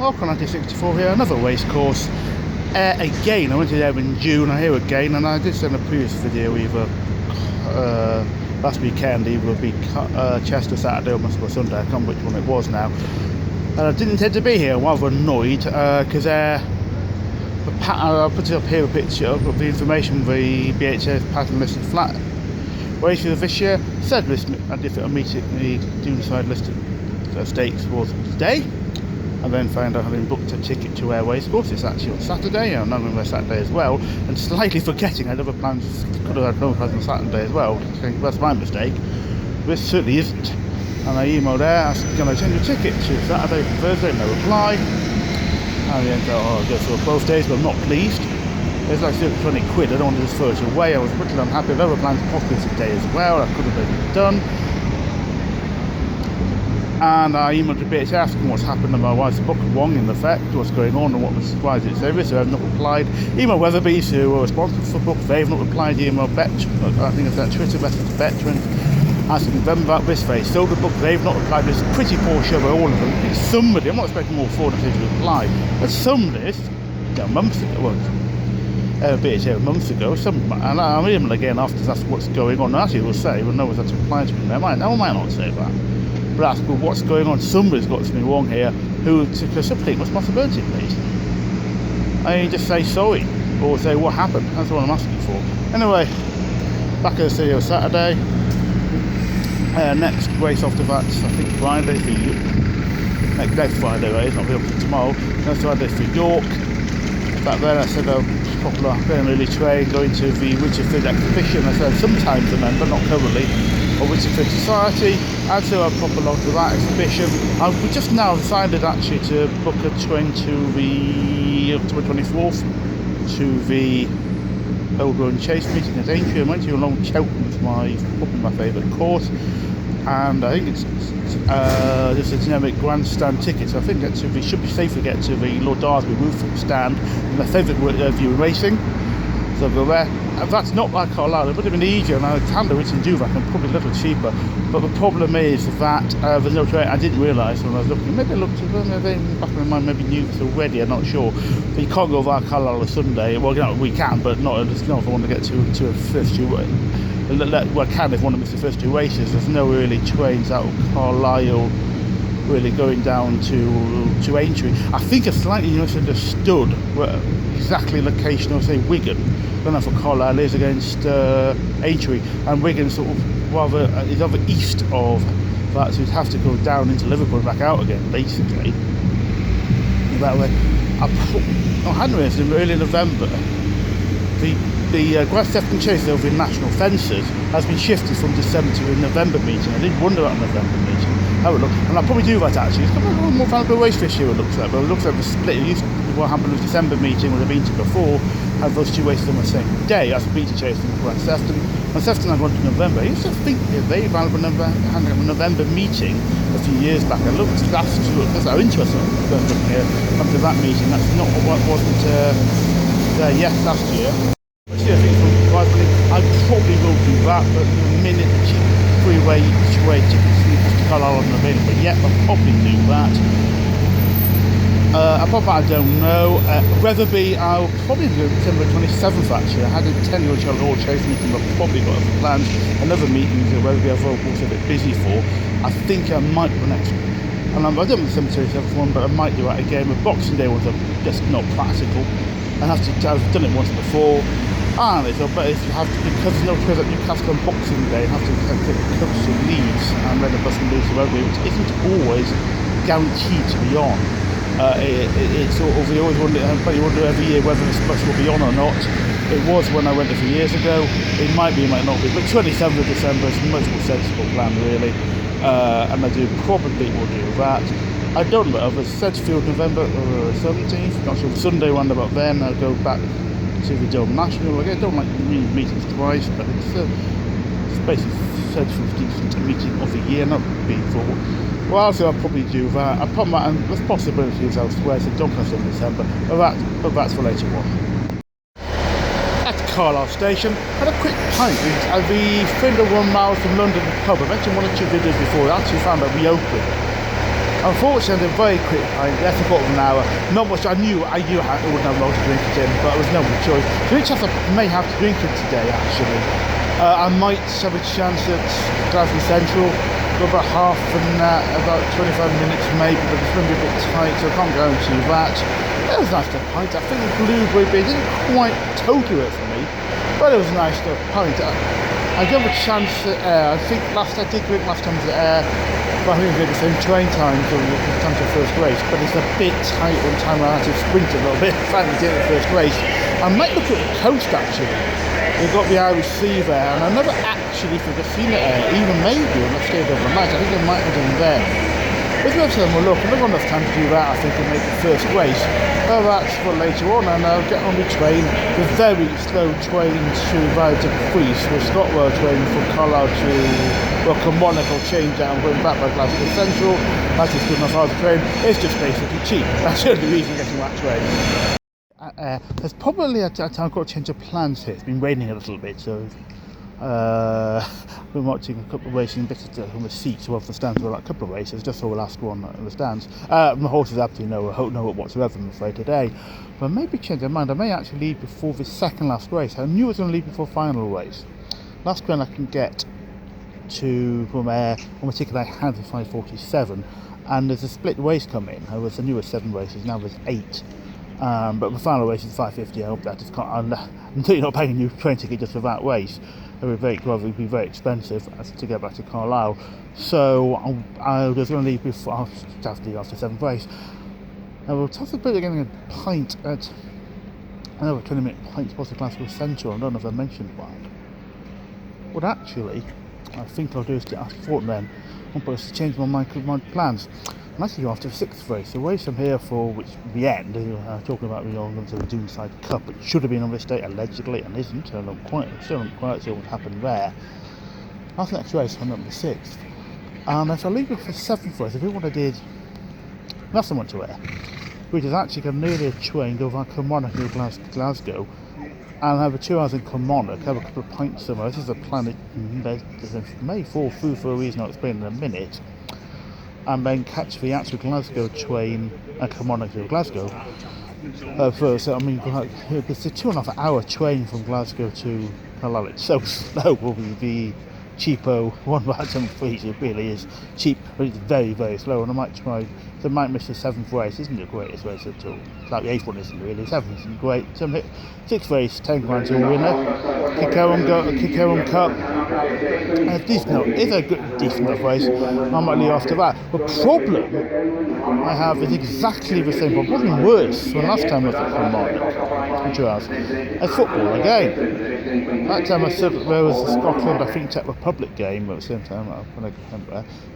Welcome 1964 here, another race course. Again, I went to there in June, I'm here again, and I did send a previous video either last weekend, either would be Chester Saturday or Sunday, I can't remember which one it was now. And I didn't intend to be here, I'm rather annoyed, because I'll put up here a picture of the information the BHS pattern listed flat races of this year. Said list and if it'll meet it, the Doonside listed stakes was today. And then found out having booked a ticket to Ayr Racecourse. It's actually on Saturday, and I'm on Saturday as well. And slightly forgetting I had other plans, could have had another plans on Saturday as well. That's my mistake. But it certainly isn't. And I emailed Ayr asking, can I change your ticket to Saturday from Thursday? No reply. And then I'll go for both days, but I'm not pleased. It's like 20 quid, I don't want to just throw it away. I was pretty unhappy with other plans possibly today as well. I could have been done. And I emailed the BH asking what's happened and why is the book wrong in effect, what's going on and why is it so this, so I've not replied. Email Weatherby's who are responsible for the book, they've not replied. Email Bet, I think it's that Twitter message to veterans asking them about this they sold the book, they've not replied. It's a pretty poor show by all of them. It's somebody, I'm not expecting all four of them to reply, but somebody, months ago, well, BH months ago, and I'll email again after that's what's going on. Actually, we'll say, well, no one's actually replying to me. I might not say that. But ask, well, what's going on? Somebody's got something wrong here. Who took a take responsibility, please? I mean, just say sorry, or say what happened. That's what I'm asking for. Anyway, back at the studio Saturday. Next race after that, I think Friday for you. Next Friday, right? It's not going to be tomorrow. Next Friday for York. Back then, I said popular, very early train, going to the Winchfield exhibition. I said sometimes remember, not currently. Or Winchfield Society, and so I pop along to that exhibition. We just now decided actually to book a train to the October 24th to the Old Road Chase meeting at Aintree. I went to along Cheltenham, it's probably my favourite course, and I think it's just a generic grandstand ticket, so I think it should be safe to get to the Lord Darsby roof stand, my favourite view in racing. So I'll go there. That's not like Carlisle. It would have been easier, and I can do that and probably a little cheaper. But the problem is that there's no train. I didn't realise when I was looking. Maybe I looked at them. Back in my mind, maybe knew this already. I'm not sure. But you can't go via Carlisle on a Sunday. Well, you know, we can, but not if I want to get to a first two. Well, I can if I want to miss the first two races. There's no really trains out of Carlisle really going down to Aintree. I think I slightly misunderstood where exactly location of say Wigan. I don't know if Carlisle is against Aintree, and Wigan sort of rather is other east of that, so you'd have to go down into Liverpool and back out again, basically. That way, I hadn't realised in early November the Grand Theft and Chase over in National Fences has been shifted from December to a November meeting. I did wonder about a November meeting. How it looked, and I'll probably do that actually. It's kind of a more valuable race this year it looks like, but it looks like the split. It used to be what happened with December meeting would have been to before, have those two races on the same day. That's a beta chase from Grand Sefton. Grand Sefton I gone to November. I used to think they're very valuable November meeting a few years back. I looked that's how interesting I was looking here after that meeting. That's not what wasn't there yet last year. I think I probably will do that, but the minute cheap freeway each way tickets to Carlisle aren't available yet, I'll probably do that. I don't know. Weatherby, I'll probably do December 27th actually. I had a 10-year Charlotte Chase meeting, I've probably got other plans. Another meeting that Weatherby I've also a bit busy for. I think I might do the next one. And I don't do the December 27th one, but I might do that again. The Boxing Day ones are just not practical. I've done it once before. And but if you have to, because there's no quiz at Newcastle on Boxing Day, you have to take the coach to Leeds and then the bus and Leeds to Weatherby, which isn't always guaranteed to be on. It's sort of, you always wonder, but you wonder every year whether this bus will be on or not. It was when I went a few years ago. It might be, it might not be, but 27th of December is the most sensible plan really. And I probably will do that. I don't know, I've Sedgefield November 17th, not sure, Sunday round about then, I'll go back to the Dome National. Like, I don't like meetings twice, but it's basically Sedgefield decent meeting of the year, not being for. Well, so I'll probably do that. I'll put that, and there's possibilities elsewhere, so don't come in December, but that's for later on. At Carlisle Station, had a quick pint at the 1 mile from London pub. I mentioned one or two videos before, I actually found that reopened. Unfortunately, a very quick pint, less than a quarter of an hour. Not much. I knew I wouldn't have loads to drink it in, but there was no other choice. So each chance I may have to drink it today, actually. I might have a chance at Glasgow Central. Go about half an hour, about 25 minutes maybe, but it's going to be a bit tight, so I can't guarantee that. It was nice to pint. I think the blueberry beer didn't quite total it for me, but it was nice to pint. I gave a chance at Ayr. I think I did drink last time was at Ayr, but I think we did the same train time for the time to the first race, but it's a bit tight on time. I had to sprint a little bit, finally did the first race. I might look at the coast actually. We've got the Irish Sea there, and I never actually think I've seen it there, even maybe when I stayed overnight. I think it might have been there. But let's have a look. I've got enough time to do that, I think, and make the first race. Well, that's for later on, and I'll get on the train, the very slow train to ride to Greece, with Scotwell train from Carlisle to, well, Kilmarnock. I'll change that. I'm going back by Glasgow Central. That's just good enough out of the train. It's just basically cheap. That's the only reason getting that train. There's probably I've got to change of plans here. It's been raining a little bit, so I've been watching a couple of races in bits on the seats above the stands for like a couple of races, just saw the last one in the stands. My horse is absolutely no whatsoever, I'm afraid, today. But maybe change my mind. I may actually leave before the second last race. I knew I was going to leave before final race. Last train I can get to from Ayr on the ticket I had for 5:47, and there's a split race coming. I was the newest 7 races, now there's 8. But the final race is 5:50. I hope that just can't. Until you're not paying a new train ticket just for that race, it would be very expensive to get back to Carlisle. So I was going to leave before after the 7th race. I will talk about getting a pint at another 20-minute pint towards the Glasgow Central. I don't know if I mentioned that. But actually, I think I'll do is I thought then I'm supposed to change my plans. I'm actually going after the 6th race. The race I'm here for, which the end, talking about the Doonside Cup, it should have been on this date allegedly, and isn't. Still not quite sure what happened there. After the next race, I'm up the 6th. And if I leave it for the 7th race, I do what I did last time I went to Ayr, which is actually going nearly a train, go via Kilmarnock to Glasgow, and have a 2 hours in Kilmarnock, have a couple of pints somewhere. This is a plan that may fall through for a reason I'll explain in a minute. And then catch the actual Glasgow train and Kilmarnock to Glasgow. First, I mean, it's a 2.5 hour train from Glasgow to Carlisle. It's so slow, will be cheapo 1/73. It really is cheap, but it's very, very slow. And I might miss the 7th race. Isn't the greatest race at all? Like the 8th one isn't really. 7th isn't great. 6th race, 10 grand to a winner. Ayr Cup. It's a good, decent enough race. I might leave after that. The problem I have is exactly the same problem, probably worse than last time I was at Kilmarnock. It's football again. That time I said that there was a Scotland, I think, Czech Republic game at the same time,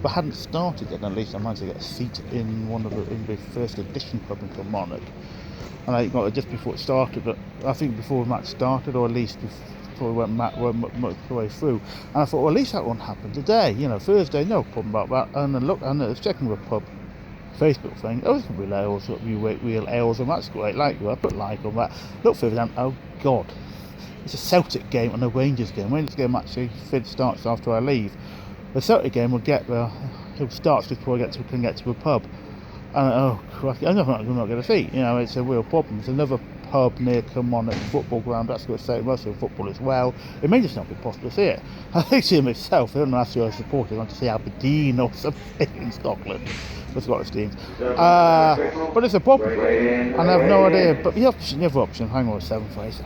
but hadn't started yet. At least I managed to get a seat in the first edition pub in Kilmarnock, and I got it just before it started. But I think before the match started, or at least before we went much way through. And I thought, well, at least that won't happen today. Thursday, no problem about that. And then I was checking the pub Facebook thing. Oh, it's going to be ales, real ales, and that's great. I put like on that. Look further down. Oh God. It's a Celtic game and a Rangers game. Rangers game actually starts after I leave. The Celtic game will it starts before I can get to a pub. And oh crikey, I'm not going to get a seat. It's a real problem. There's another pub near Kilmarnock football ground. That's going to say most of football as well. It may just not be possible to see it. I think see it myself. I don't know if I support it. I want to see Aberdeen or something in Scotland. The Scottish teams. But it's a problem. And I have no idea. But the other option, hang on, 7th race.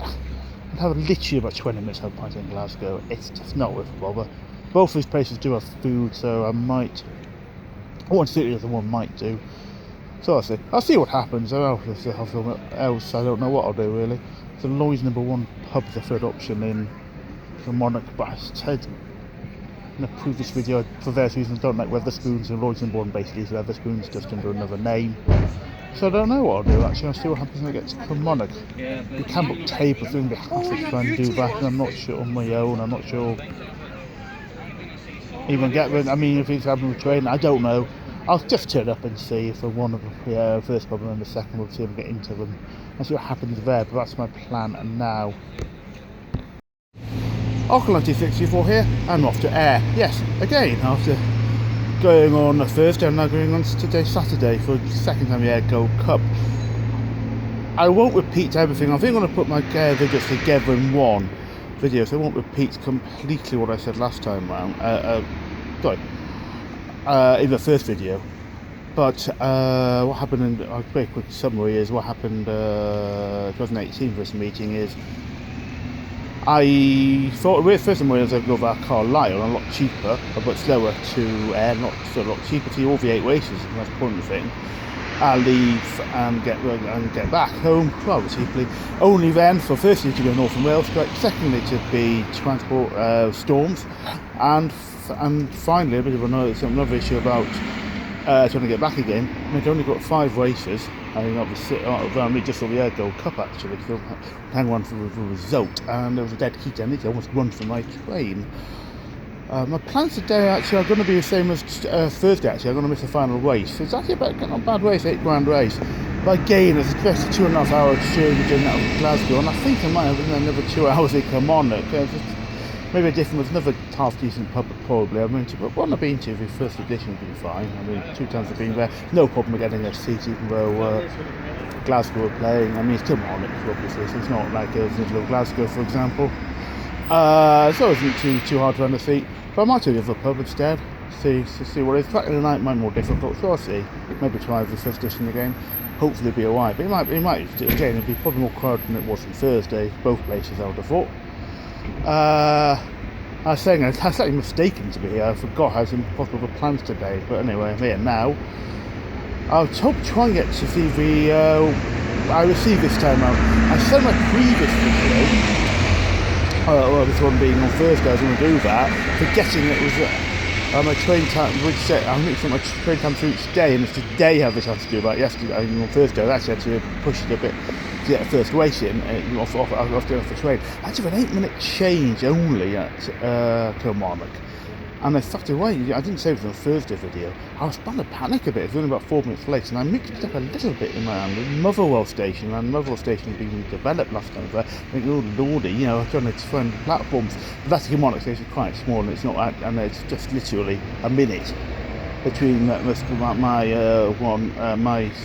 I'd have literally about 20 minutes of pint in Glasgow. It's just not worth the bother. Both these places do have food, so I want to see what the other one might do. So I'll see what happens. Else I don't know what I'll do really. The Lloyd's number 1 pub is the third option in Kilmarnock, but I said in a previous video, for various reasons, I don't like Wetherspoons, and Lloyd's number 1 basically is Wetherspoons, just under another name. So I don't know what I'll do actually. I'll see what happens when I get to Kilmarnock. We can book tables, we're going to have to try and do that, and I'm not sure on my own. I'm not sure even get them. I mean, if it's having a train, I don't know. I'll just turn up and see if I one of the first problem and the second one, see if I get into them and see what happens there. But that's my plan. And now Auckland 64 here, I'm off to Ayr. Yes, again, after going on a Thursday. I'm now going on today, Saturday, for the second time the Ayr Gold Cup. I won't repeat everything. I think I'm going to put my videos together in one video, so I won't repeat completely what I said last time round. In the first video. But what happened, in a very quick summary, is what happened 2018 for this meeting is I thought first time I was going to go via Carlisle, a lot cheaper, but slower to Ayr, not so a lot cheaper to all the 8 races, and that's the important thing. I'll leave and get back home rather cheaply. Only then, for firstly to go North and Wales straight, secondly to be transport storms, and finally a bit of another issue about trying to get back again. I'd only got 5 races. I mean, obviously, only just saw the Ayr Gold Cup actually, so hang on for the result, and there was a dead heat. I need to almost run for my train. My plans today actually are going to be the same as Thursday. Actually, I'm going to miss the final race. It's actually not a bad race, 8 grand race. But again, it's especially 2.5 hours journey out of Glasgow, and I think I might have another 2 hours to come on it. Maybe a different, with another half decent pub probably. I mean, but one I've been to, the first edition has been fine. I mean, 2 times I've been there, no problem with getting a seat, even though Glasgow are playing. I mean, it's still Monarch, obviously, so it's not like it was in Glasgow, for example. So it isn't too hard to run a seat. But I might do the other pub instead. See what it is. Friday night might be more difficult, so I'll see. Maybe try the first edition again. Hopefully it'll be alright. But it might again, it'll be probably more crowded than it was on Thursday. Both places, I would have thought. I was saying I was slightly mistaken to be here. I forgot I was in possible plans today, but anyway, I'm here now. I was hoping to try and get to see the I received this time out. I said my previous video, well, this one being on Thursday, I was going to do that, forgetting it was my train time, which I'm mixing my train time through each day, and it's today I had to do that. Yesterday, on Thursday, I actually had to push it a bit to get the first race in, off the train. I had to have an 8-minute change only at Kilmarnock. And I fucked away. I didn't say it was on the Thursday video. I was starting to panic a bit. It was only about 4 minutes late, and I mixed it up a little bit in my Motherwell station. And Motherwell station had been developed last time. I think, oh lordy, you know, trying to find platforms. But that's the Kilmarnock station, quite small, and it's not. And it's just literally a minute between my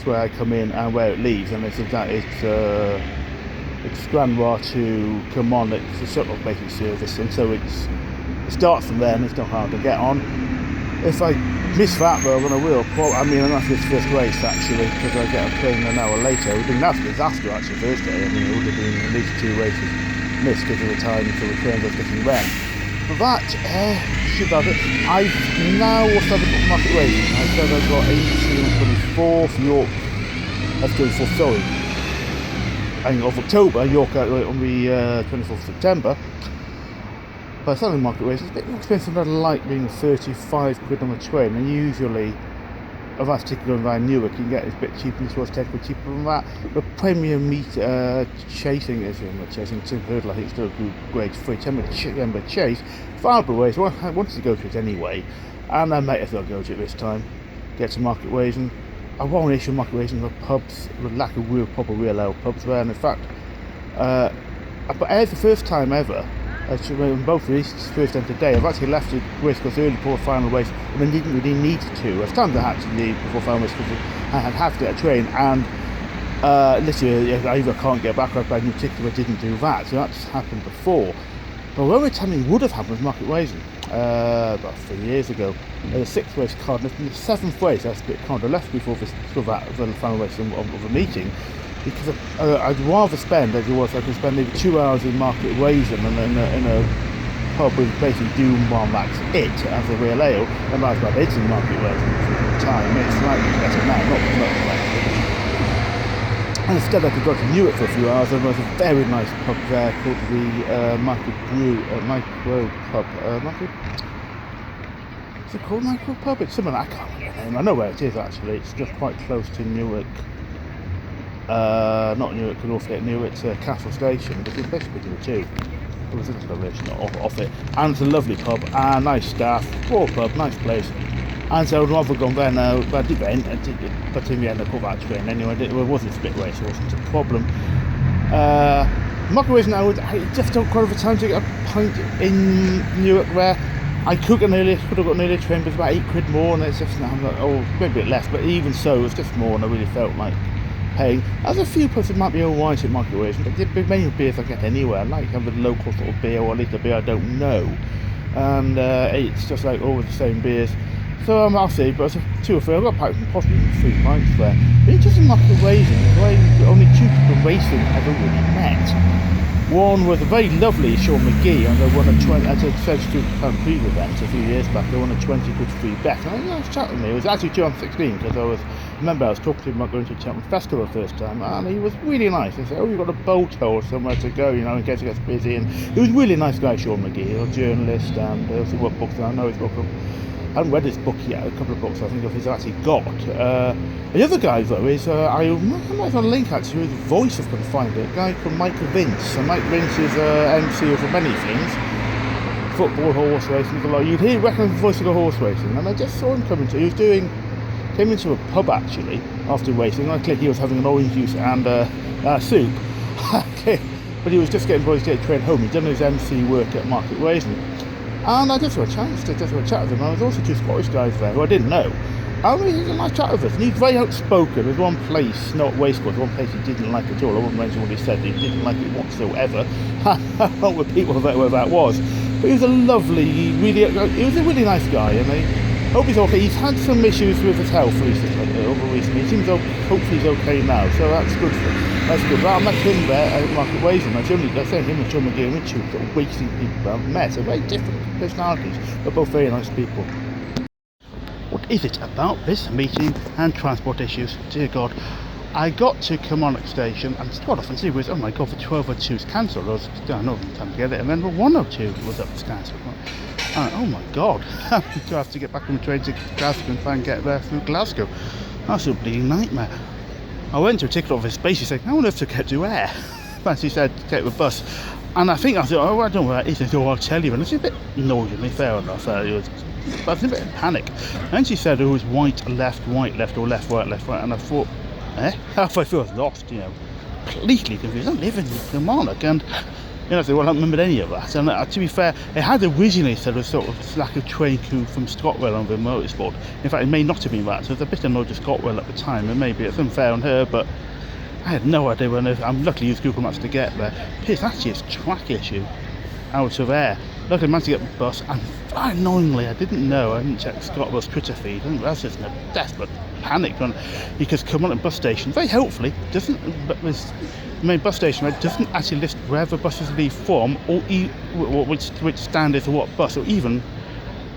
where I come in and where it leaves, and it's Stranraer to Kilmarnock. It's a sort of basic service, and so it starts from there, and it's not hard to get on. If I miss that though, then I will. I mean, I'm not this first race actually, because I get a train an hour later. It would have been a disaster actually Thursday. I mean, it would have been at least 2 races missed because of the time for the trains I was getting then. But that should have it. I've now also got market races. I said I've got 18 and 24 for York. That's 24th, sorry. Of October, York on the 24th of September. But Southern market race is a bit more expensive than I'd like, being 35 quid on the train, and usually if I stick going via Newark, you can get it a bit cheaper, and this was 10 quid cheaper than that. But premium meat chasing is Tim Hurdle, I think still a grade 3 10 chase. Viable race, well, I wanted to go to it anyway, and I might as well go to it this time. Get to market ways, and I won't issue market ways in the pubs, with lack of proper real ale pubs there, and in fact, but it's the first time ever. In both races, first and today, I've actually left the race course early before the final race, and I didn't really need to. I've time to actually leave before the final race because I had to get a train, and literally I either can't get back or I buy a new ticket if I didn't do that. So that's happened before. But the only time it would have happened was market racing about 3 years ago. The 6th race card, and the 7th race, that's a bit kind of left before the final race of the meeting. Because I'd rather spend, as it was, I could spend maybe 2 hours in market raising and in a pub with basically Doom Bomb, that's it, as a real ale, and I'd rather it's in market raising for the time. It's slightly better now, not much better. And instead I could go to Newark for a few hours, and there was a very nice pub there called the Micro Pub. Is it called Micro Pub? It's something I can't remember the name. I know where it is actually, it's just quite close to Newark. Not Newark, could also get Newark to Castle Station, but it's basically between the two. There was a collaboration off it, and it's a lovely pub, and nice staff, poor pub, nice place. And so I'd rather gone there now, but I did end, but in the end I caught that train anyway. It wasn't a split race, it wasn't a problem. Market race now, I just don't quite have the time to get a pint in Newark there. I could have got an earlier train, but it's about £8 more, and it's just, I'm like, oh, maybe a bit less, but even so, it's just more, and I really felt like paying. There's a few pubs that might be alright at market rates, but the many beers I get anywhere, I like having a local sort of beer, or at least a beer I don't know, and it's just like always the same beers. So I'll see, but it's 2 or 3, I've got possibly 3 pints there. But it's just in market racing, only 2 people racing I've ever really met. One was a very lovely Sean McGee, and they won a £32 preview event a few years back. They won a 20 quid free bet. And I was chatting with him. It was actually 2016, because I remember I was talking to him about going to a Cheltenham Festival the first time, and he was really nice. He said, "Oh, you've got a boat or somewhere to go, in case it gets busy." And he was a really nice guy, Sean McGee. He was a journalist, and he also wrote books. And I know he's got I haven't read his book yet, a couple of books I think he's actually got. The other guy though is, I might have a link actually with his voice if I can find it, a guy called Michael Vince. And Mike Vince is MC for many things, football, horse racing, you'd recognise the voice of the horse racing. And I just saw him coming to, came into a pub actually after racing. I clicked, he was having an orange juice and soup. But he was just getting boys to get trained home. He'd done his MC work at Market Racing. And I just had a chance to have a chat with him. And there was also 2 Scottish guys there who I didn't know. And he had a nice chat with us. And he's very outspoken. There's one place, not Wastecourse, one place he didn't like at all. I won't mention what he said. He didn't like it whatsoever. I don't repeat where that was. But he was a really nice guy. And I hope he's okay. He's had some issues with his health recently. He seems hopefully he's okay now. So that's good for him. That's good. But I met him there at Market Racing. I say him and Sean McGee and Richard, sort of racing people I've met. They're very different personalities, but both very nice people. What is it about this meeting and transport issues? Dear God. I got to Kilmarnock station and got off and see was, oh my God, the 12:02's cancelled. I don't know time to get it, and then the 1:02 was up to cancelled. Oh my God. I have to get back on the train to Glasgow and try and get there through Glasgow. That's a bleeding nightmare. I went to a ticket office, basically saying, I wonder if to get to Ayr. Fancy said, take the bus. And I thought, oh, I don't know where it is. He said, oh, I'll tell you. And it's a bit annoyingly fair enough. But I was in a bit of panic. And she said it was white, left, or left, right. And I thought, half I feel lost, completely confused. I live in Kilmarnock, and I said, well, I don't remember any of that. And to be fair, it had originally said a sort of lack of train crew from ScotRail on the motorsport. In fact, it may not have been that. So it was a bit annoyed with ScotRail at the time, and maybe it's unfair on her, but I had no idea when I'm lucky used Google Maps to get there. It's actually a track issue out of Ayr. Luckily I managed to get the bus, and annoyingly I didn't check ScotRail's Twitter feed. I was just in a desperate panic because Kilmarnock bus station, very helpfully, the main bus station doesn't actually list where the buses leave from, or which stand is or what bus, or even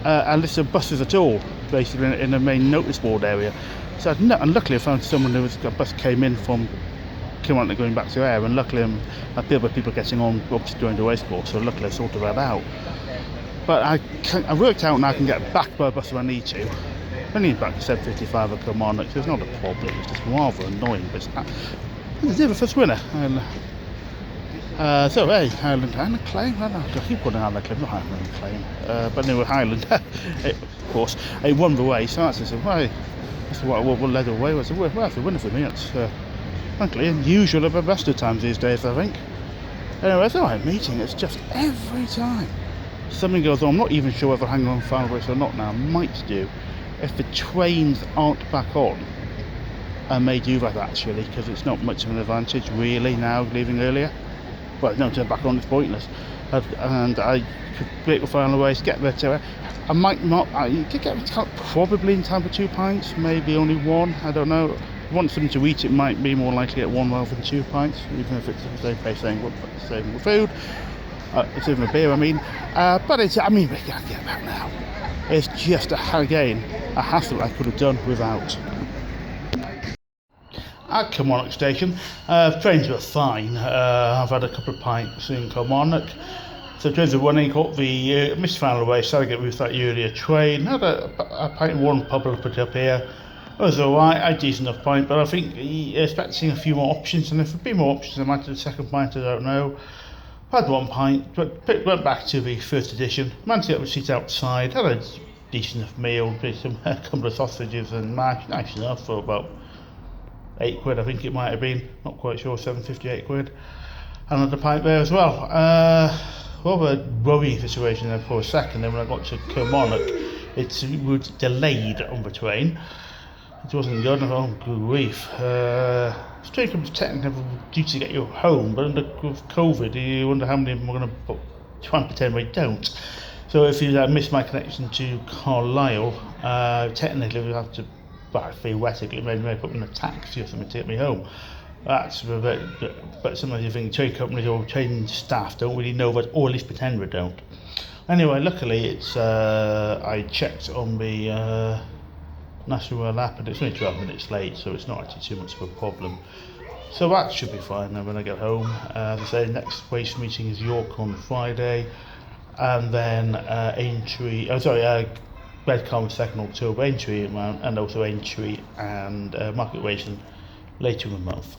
a list of buses at all, basically in the main notice board area. So and luckily I found someone a bus came in from Kilmarnock going back to Ayr, and luckily I feel with people getting on obviously during the race course, so luckily I sorted that out. But I worked out now I can get back by bus if I need to. I need back to 7:55 at Kilmarnock, so it's not a problem. It's just rather annoying, but it's the first winner. And so hey, Highland Claim. I keep calling Highland Claim, not Highland Claim. But anyway, Highland, of course, it won the race. So that's what led the way. Well, it's a winner for me. It's frankly unusual at the best of times these days, I think. Anyway, it's alright meeting. It's just every time something goes on. I'm not even sure whether hanging on final race or not now. I might do. If the trains aren't back on, I may do that actually, because it's not much of an advantage really now leaving earlier. Well, no, turn back on, it's pointless. And I could break the final race, get there to it. I might not, I could get probably in time for 2 pints, maybe only 1, I don't know. If I want something to eat, it might be more likely at 1 rather than 2 pints, even if it's the same place saying with food. It's even a beer, I mean. But we can't get that now. It's just, again, a hassle I could have done without. At Kilmarnock station, trains were fine. I've had a couple of pints in Kilmarnock. So trains are running, caught the missed final race, so I get with that earlier train. Had a pint in one pub I put up here. It was alright, I had a decent enough pint, but I think expecting a few more options, and if there'd been more options I might have the second pint, I don't know. Had 1 pint, but went back to the first edition, managed to get a seat outside, had a decent enough meal, a couple of sausages and mash, nice enough for about £8 I think it might have been, not quite sure, £7.50, £8. And had a pint there as well. rather worrying situation there for a second. Then when I got to Kilmarnock, it was delayed on the train. It wasn't good. Oh, good grief. It's taken technically due to get you home, but with COVID, you wonder how many of them are going to try and pretend they don't. So if you miss my connection to Carlisle, technically we have to, well, theoretically, maybe put in a taxi or something to get me home. That's a bit, but sometimes you think train companies or train staff don't really know that, or at least pretend they don't. Anyway, luckily it's I checked on the National Rail app and it's only 12 minutes late, so it's not actually too much of a problem. So that should be fine then when I get home. As I say, next race meeting is York on Friday, and then Redcar 2nd October, Aintree and also Aintree and Market Racing later in the month.